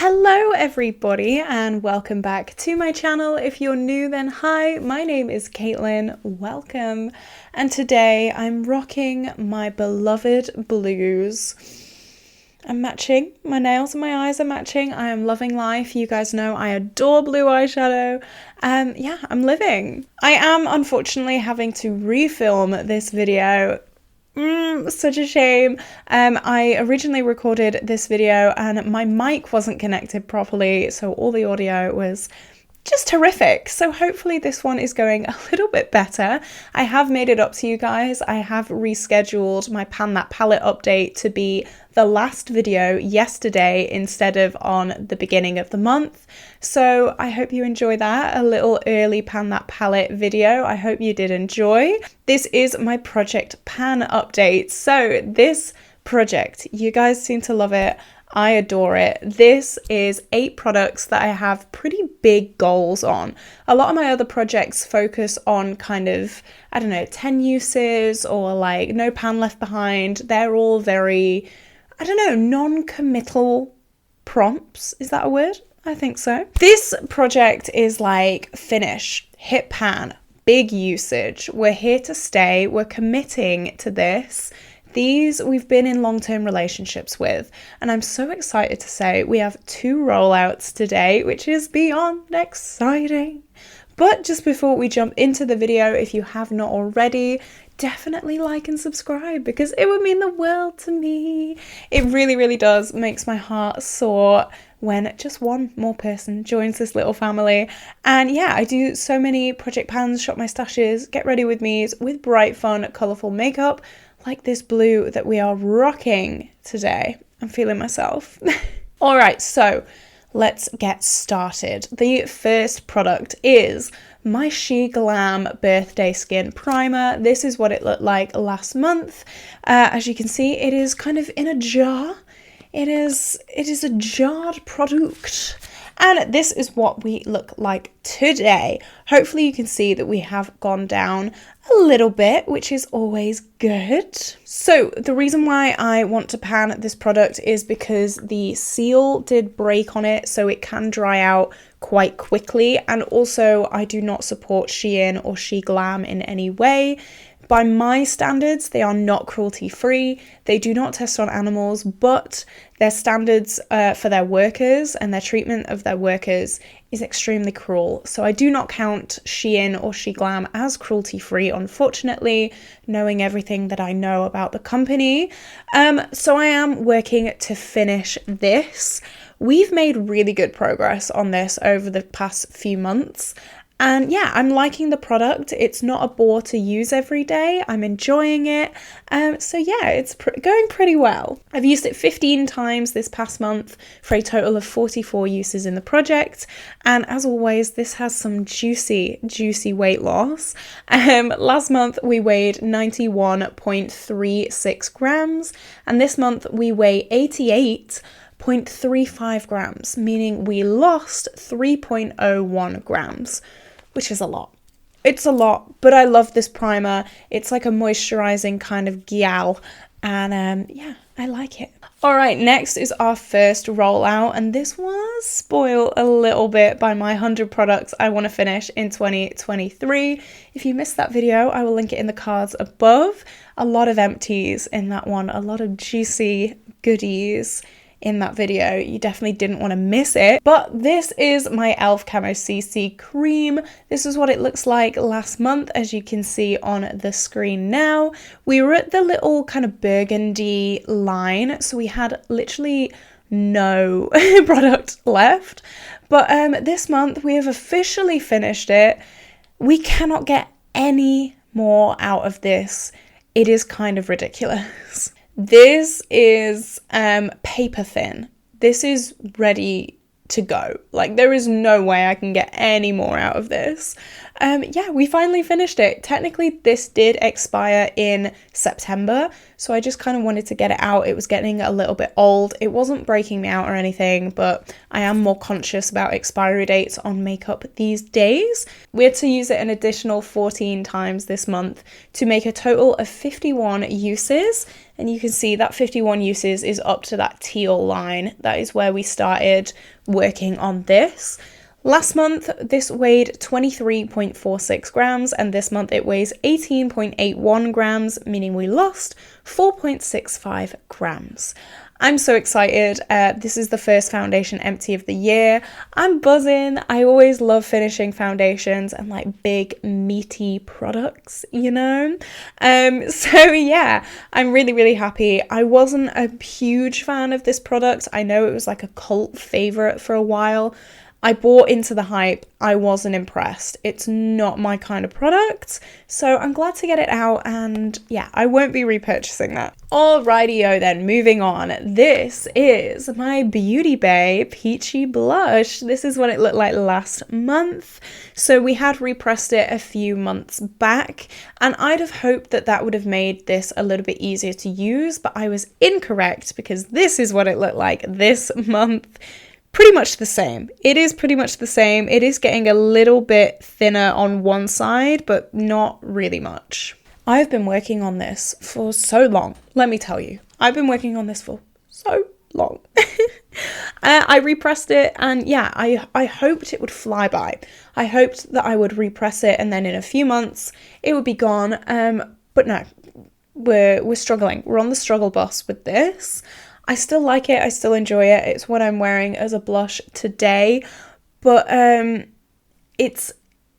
Hello everybody and welcome back to my channel. If you're new then hi, my name is Caitlin, welcome. And today I'm rocking my beloved blues. I'm matching, my nails and my eyes are matching. I am loving life. You guys know I adore blue eyeshadow. Yeah, I'm living. I am unfortunately having to refilm this video. Such a shame. I originally recorded this video and my mic wasn't connected properly, so all the audio was just horrific. So hopefully this one is going a little bit better. I have made it up to you guys. I have rescheduled my Pan That Palette update to be the last video yesterday instead of on the beginning of the month. So I hope you enjoy that, a little early Pan That Palette video. I hope you did enjoy. This is my Project Pan update. So this project, you guys seem to love it. I adore it. This is 8 products that I have pretty big goals on. A lot of my other projects focus on kind of, I don't know, 10 uses or like no pan left behind. They're all very, I don't know, non-committal prompts. Is that a word? I think so. This project is like finish, hit pan, big usage. We're here to stay. We're committing to this. These we've been in long-term relationships with, and I'm so excited to say we have 2 rollouts today, which is beyond exciting. But just before we jump into the video, if you have not already, definitely like and subscribe because it would mean the world to me. It really, really does. Makes my heart soar when just one more person joins this little family. And yeah, I do so many project pans, shop my stashes, get ready with me's with bright, fun, colourful makeup like this blue that we are rocking today. I'm feeling myself. All right, so let's get started. The first product is my SheGlam Birthday Skin Primer. This is what it looked like last month. As you can see, it is kind of in a jar. It is a jarred product. And this is what we look like today. Hopefully you can see that we have gone down a little bit, which is always good. So the reason why I want to pan this product is because the seal did break on it, so it can dry out quite quickly. And also I do not support Shein or SheGlam in any way. By my standards, they are not cruelty-free. They do not test on animals, but their standards for their workers and their treatment of their workers is extremely cruel. So I do not count Shein or SheGlam as cruelty-free, unfortunately, knowing everything that I know about the company. So I am working to finish this. We've made really good progress on this over the past few months. And yeah, I'm liking the product. It's not a bore to use every day. I'm enjoying it. So yeah, it's going pretty well. I've used it 15 times this past month for a total of 44 uses in the project. And as always, this has some juicy, juicy weight loss. Last month we weighed 91.36 grams. And this month we weigh 88.35 grams, meaning we lost 3.01 grams. Which is a lot. It's a lot, but I love this primer. It's like a moisturizing kind of gal, and yeah, I like it. All right, next is our first rollout, and this was spoiled a little bit by my 100 products I want to finish in 2023. If you missed that video, I will link it in the cards above. A lot of empties in that one, a lot of juicy goodies in that video. You definitely didn't want to miss it. But this is my e.l.f. Camo CC Cream. This is what it looks like last month, as you can see on the screen now. We were at the little kind of burgundy line, so we had literally no product left. But this month we have officially finished it. We cannot get any more out of this. It is kind of ridiculous. This is paper thin. This is ready to go. Like, there is no way I can get any more out of this. Yeah, we finally finished it. Technically, this did expire in September, so I just kind of wanted to get it out. It was getting a little bit old. It wasn't breaking me out or anything, but I am more conscious about expiry dates on makeup these days. We had to use it an additional 14 times this month to make a total of 51 uses. And you can see that 51 uses is up to that teal line. That is where we started working on this. Last month, this weighed 23.46 grams, and this month it weighs 18.81 grams, meaning we lost 4.65 grams. I'm so excited. This is the first foundation empty of the year. I'm buzzing. I always love finishing foundations and like big meaty products, you know? So yeah, I'm really, really happy. I wasn't a huge fan of this product. I know it was like a cult favorite for a while. I bought into the hype. I wasn't impressed. It's not my kind of product, so I'm glad to get it out, and yeah, I won't be repurchasing that. Alrighty-o then, moving on. This is my BeautyBay Peachy blush. This is what it looked like last month. So we had repressed it a few months back, and I'd have hoped that that would have made this a little bit easier to use, but I was incorrect because this is what it looked like this month. Pretty much the same. It is pretty much the same. It is getting a little bit thinner on one side, but not really much. I've been working on this for so long. Let me tell you, I've been working on this for so long. I repressed it, and yeah, I hoped it would fly by. I hoped that I would repress it and then in a few months it would be gone. But no, we're struggling. We're on the struggle bus with this. I still like it, I still enjoy it. It's what I'm wearing as a blush today, but it's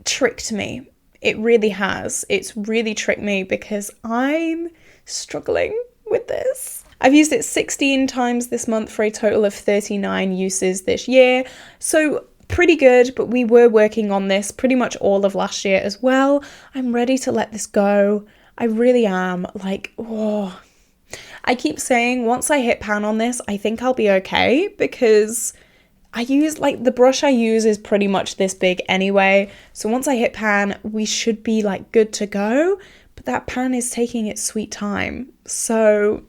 tricked me. It really has. It's really tricked me because I'm struggling with this. I've used it 16 times this month for a total of 39 uses this year, so pretty good, but we were working on this pretty much all of last year as well. I'm ready to let this go. I really am. Like, oh. I keep saying once I hit pan on this, I think I'll be okay, because I use, like, the brush I use is pretty much this big anyway. So once I hit pan, we should be like good to go, but that pan is taking its sweet time. So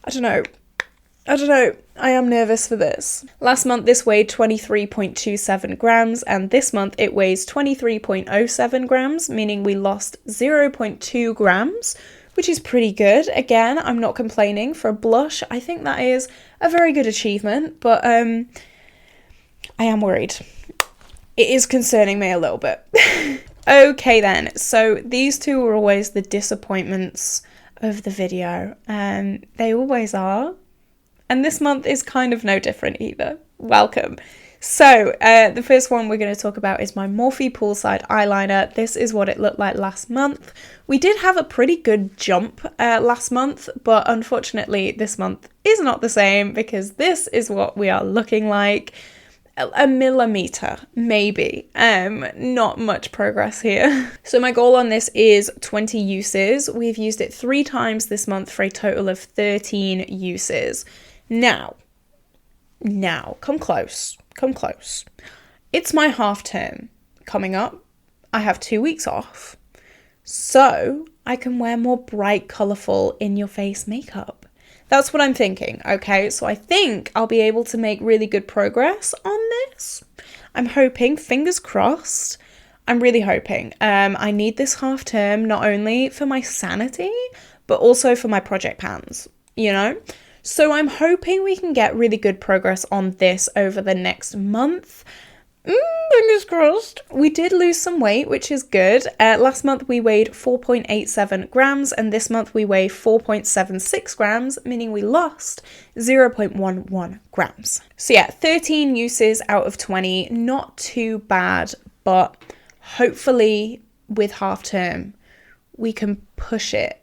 I don't know. I am nervous for this. Last month this weighed 23.27 grams, and this month it weighs 23.07 grams, meaning we lost 0.2 grams, which is pretty good. Again, I'm not complaining for a blush. I think that is a very good achievement, but I am worried. It is concerning me a little bit. Okay then, so these two are always the disappointments of the video, and they always are. And this month is kind of no different either. Welcome. So the first one we're going to talk about is my Morphe Poolside eyeliner. This is what it looked like last month. We did have a pretty good jump last month, but unfortunately this month is not the same, because this is what we are looking like. A millimeter, maybe. Not much progress here. So my goal on this is 20 uses. We've used it 3 times this month for a total of 13 uses. Now, come close. It's my half term coming up. I have 2 weeks off, so I can wear more bright, colourful, in-your-face makeup. That's what I'm thinking, okay? So I think I'll be able to make really good progress on this. I'm hoping, fingers crossed. I'm really hoping. I need this half term not only for my sanity, but also for my project pans, you know? So I'm hoping we can get really good progress on this over the next month. Fingers crossed. We did lose some weight, which is good. Last month we weighed 4.87 grams, and this month we weigh 4.76 grams, meaning we lost 0.11 grams. So yeah, 13 uses out of 20, not too bad, but hopefully with half term we can push it.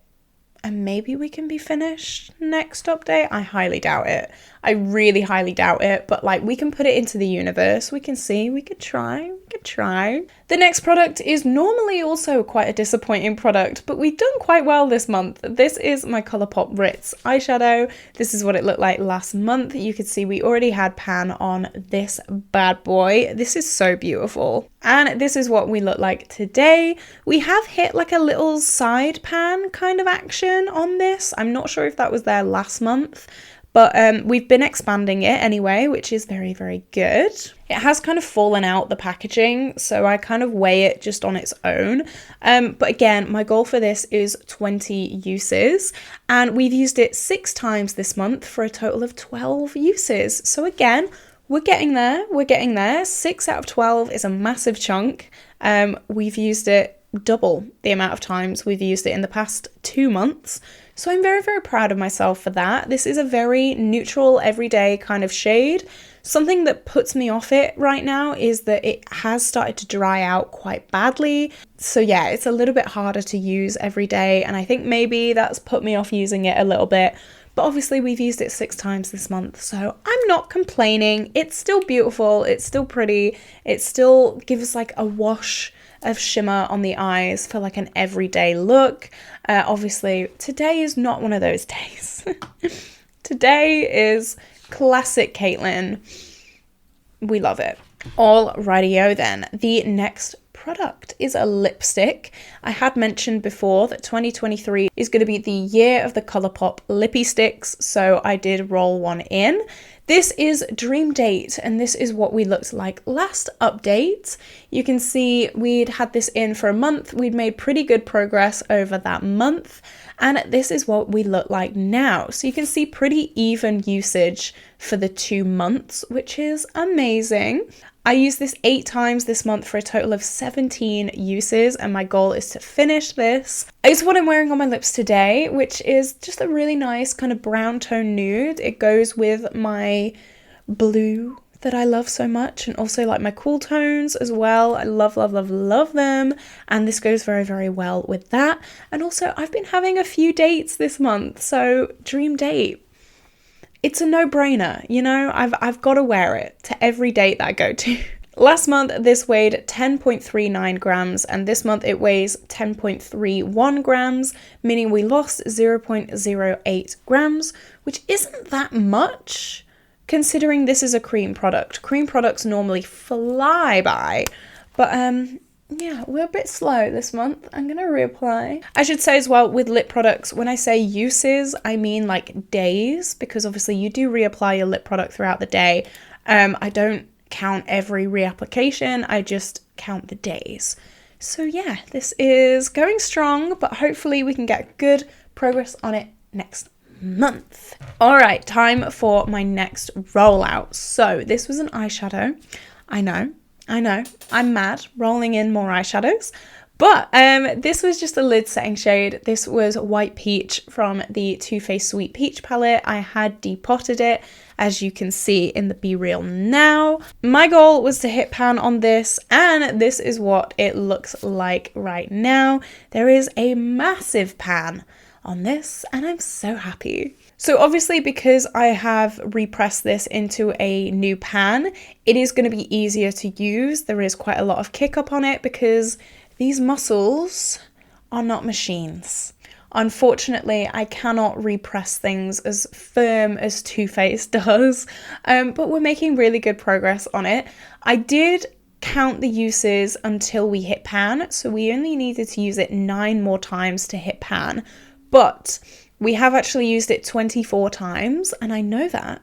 And maybe we can be finished next update. I highly doubt it. I really highly doubt it. But like, we can put it into the universe. We can see. We could try. The next product is normally also quite a disappointing product, but we've done quite well this month. This is my Colourpop Ritz eyeshadow. This is what it looked like last month. You could see we already had pan on this bad boy. This is so beautiful. And this is what we look like today. We have hit like a little side pan kind of action on this. I'm not sure if that was there last month, But we've been expanding it anyway, which is very, very good. It has kind of fallen out the packaging, so I kind of weigh it just on its own. But again, my goal for this is 20 uses, and we've used it 6 times this month for a total of 12 uses. So again, we're getting there, we're getting there. 6 out of 12 is a massive chunk. We've used it double the amount of times we've used it in the past 2 months. So I'm very, very proud of myself for that. This is a very neutral, everyday kind of shade. Something that puts me off it right now is that it has started to dry out quite badly. So yeah, it's a little bit harder to use every day, and I think maybe that's put me off using it a little bit. But obviously we've used it 6 times this month, so I'm not complaining. It's still beautiful, it's still pretty, it still gives like a wash of shimmer on the eyes for like an everyday look. Obviously today is not one of those days. Today is classic Caitlin. We love it. Alrighty-o then. The next product is a lipstick. I had mentioned before that 2023 is going to be the year of the Colourpop lippy sticks, so I did roll one in. This is Dream Date, and this is what we looked like last update. You can see we'd had this in for a month. We'd made pretty good progress over that month, and this is what we look like now. So you can see pretty even usage for the 2 months, which is amazing. I used this 8 times this month for a total of 17 uses, and my goal is to finish this. It's what I'm wearing on my lips today, which is just a really nice kind of brown tone nude. It goes with my blue that I love so much, and also like my cool tones as well. I love, love, love, love them, and this goes very, very well with that. And also I've been having a few dates this month, so Dream Date. It's a no-brainer, you know, I've got to wear it to every date that I go to. Last month, this weighed 10.39 grams, and this month it weighs 10.31 grams, meaning we lost 0.08 grams, which isn't that much, considering this is a cream product. Cream products normally fly by, but yeah, we're a bit slow this month. I'm going to reapply. I should say as well, with lip products, when I say uses, I mean like days, because obviously you do reapply your lip product throughout the day. I don't count every reapplication, I just count the days. So yeah, this is going strong, but hopefully we can get good progress on it next month. All right, time for my next rollout. So this was an eyeshadow. I know, I'm mad rolling in more eyeshadows, but this was just a lid setting shade. This was White Peach from the Too Faced Sweet Peach palette. I had depotted it, as you can see in the Be Real Now. My goal was to hit pan on this, and this is what it looks like right now. There is a massive pan on this, and I'm so happy. So obviously, because I have repressed this into a new pan, it is going to be easier to use. There is quite a lot of kick up on it because these muscles are not machines. Unfortunately, I cannot repress things as firm as Too Faced does, but we're making really good progress on it. I did count the uses until we hit pan, so we only needed to use it 9 more times to hit pan, but we have actually used it 24 times, and I know that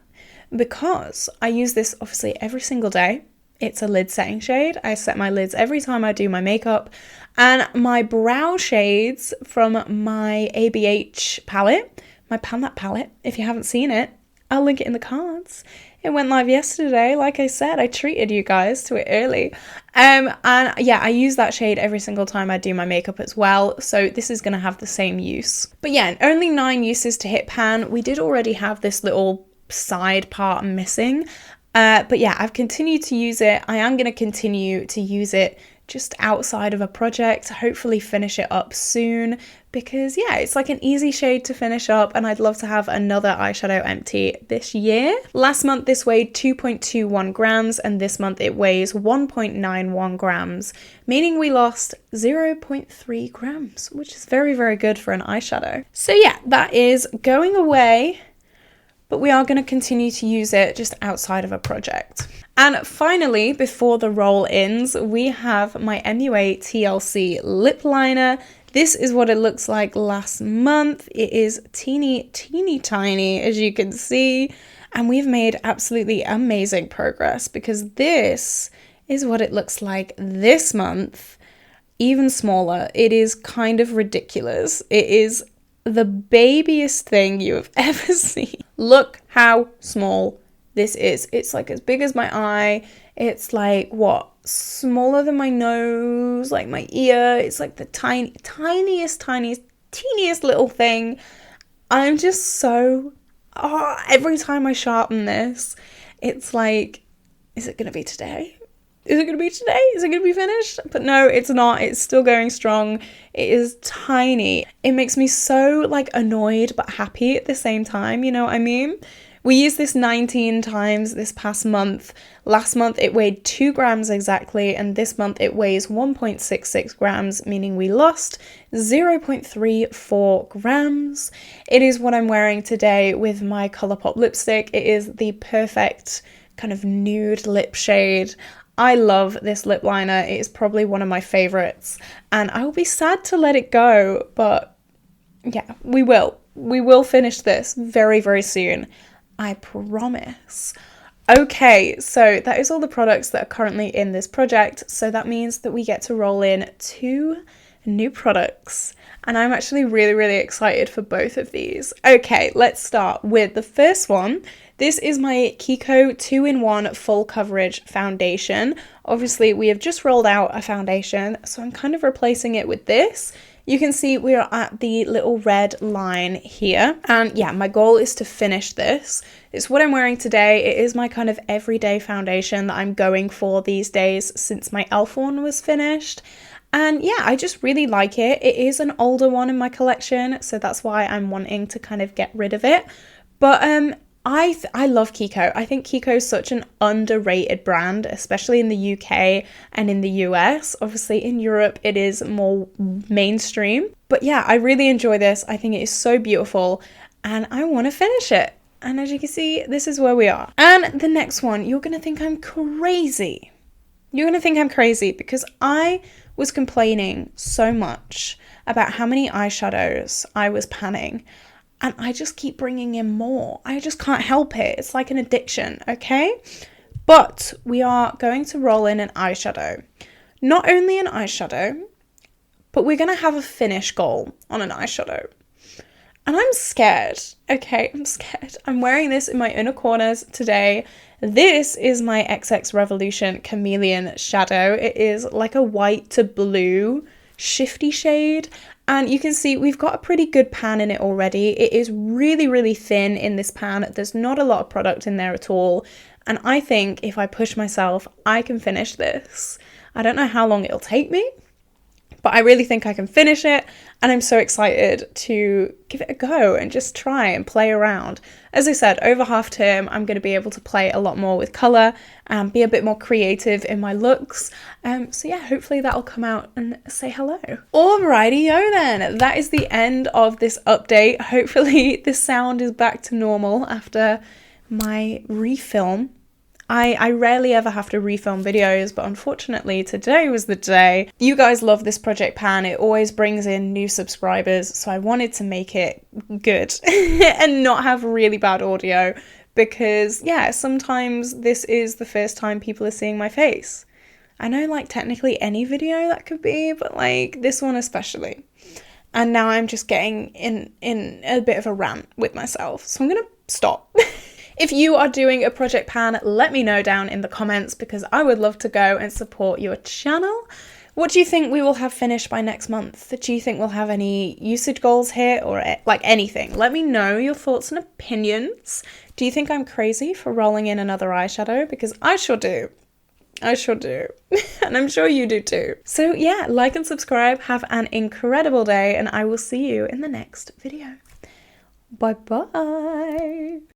because I use this obviously every single day. It's a lid setting shade. I set my lids every time I do my makeup, and my brow shades from my ABH palette, my Pan That palette, if you haven't seen it, I'll link it in the cards. It went live yesterday. Like I said, I treated you guys to it early. And yeah, I use that shade every single time I do my makeup as well. So this is going to have the same use. But yeah, only 9 uses to hit pan. We did already have this little side part missing. But yeah, I've continued to use it. I am going to continue to use it just outside of a project, hopefully finish it up soon, because yeah, it's like an easy shade to finish up, and I'd love to have another eyeshadow empty this year. Last month this weighed 2.21 grams, and this month it weighs 1.91 grams, meaning we lost 0.3 grams, which is very, very good for an eyeshadow. So yeah, that is going away, but we are going to continue to use it just outside of a project. And finally, before the roll ends, we have my Nua TLC lip liner. This is what it looks like last month. It is teeny tiny, as you can see, and we've made absolutely amazing progress because this is what it looks like this month, even smaller. It is kind of ridiculous. It is the babiest thing you have ever seen. Look how small this is. It's like as big as my eye. It's like, what, smaller than my nose, like my ear. It's like the teeniest little thing. I'm just so, every time I sharpen this, it's like, is it gonna be today? Is it going to be today? Is it going to be finished? But no, it's not. It's still going strong. It is tiny. It makes me so like annoyed but happy at the same time. You know what I mean? We used this 19 times this past month. Last month it weighed 2 grams exactly, and this month it weighs 1.66 grams, meaning we lost 0.34 grams. It is what I'm wearing today with my Colourpop lipstick. It is the perfect kind of nude lip shade. I love this lip liner. It is probably one of my favorites, and I will be sad to let it go, but yeah, we will. We will finish this very, very soon. I promise. Okay, so that is all the products that are currently in this project. So that means that we get to roll in 2 new products. And I'm actually really, really excited for both of these. Okay, let's start with the first one. This is my Kiko 2-in-1 Full Coverage Foundation. Obviously, we have just rolled out a foundation, so I'm kind of replacing it with this. You can see we are at the little red line here. And yeah, my goal is to finish this. It's what I'm wearing today. It is my kind of everyday foundation that I'm going for these days since my e.l.f. one was finished. And yeah, I just really like it. It is an older one in my collection, so that's why I'm wanting to kind of get rid of it. But I love Kiko. I think Kiko is such an underrated brand, especially in the UK and in the US. Obviously in Europe it is more mainstream. But yeah, I really enjoy this. I think it is so beautiful and I want to finish it. And as you can see, this is where we are. And the next one, you're going to think I'm crazy. You're going to think I'm crazy because I was complaining so much about how many eyeshadows I was panning. And I just keep bringing in more. I just can't help it. It's like an addiction, okay? But we are going to roll in an eyeshadow. Not only an eyeshadow, but we're going to have a finish goal on an eyeshadow. And I'm scared, okay? I'm scared. I'm wearing this in my inner corners today. This is my XX Revolution Chameleon Shadow. It is like a white to blue shifty shade. And you can see we've got a pretty good pan in it already. It is really, really thin in this pan. There's not a lot of product in there at all. And I think if I push myself, I can finish this. I don't know how long it'll take me, but I really think I can finish it. And I'm so excited to give it a go and just try and play around. As I said, over half term, I'm going to be able to play a lot more with colour and be a bit more creative in my looks. So yeah, hopefully that'll come out and say hello. Alrighty-o then, that is the end of this update. Hopefully the sound is back to normal after my refilm. I rarely ever have to refilm videos, but unfortunately today was the day. You guys love this project pan. It always brings in new subscribers, so I wanted to make it good and not have really bad audio because, yeah, sometimes this is the first time people are seeing my face. I know, like, technically any video that could be, but, like, this one especially. And now I'm just getting in a bit of a rant with myself, so I'm gonna stop. If you are doing a project pan, let me know down in the comments because I would love to go and support your channel. What do you think we will have finished by next month? Do you think we'll have any usage goals here or like anything? Let me know your thoughts and opinions. Do you think I'm crazy for rolling in another eyeshadow? Because I sure do. I sure do. And I'm sure you do too. So yeah, like and subscribe. Have an incredible day and I will see you in the next video. Bye bye.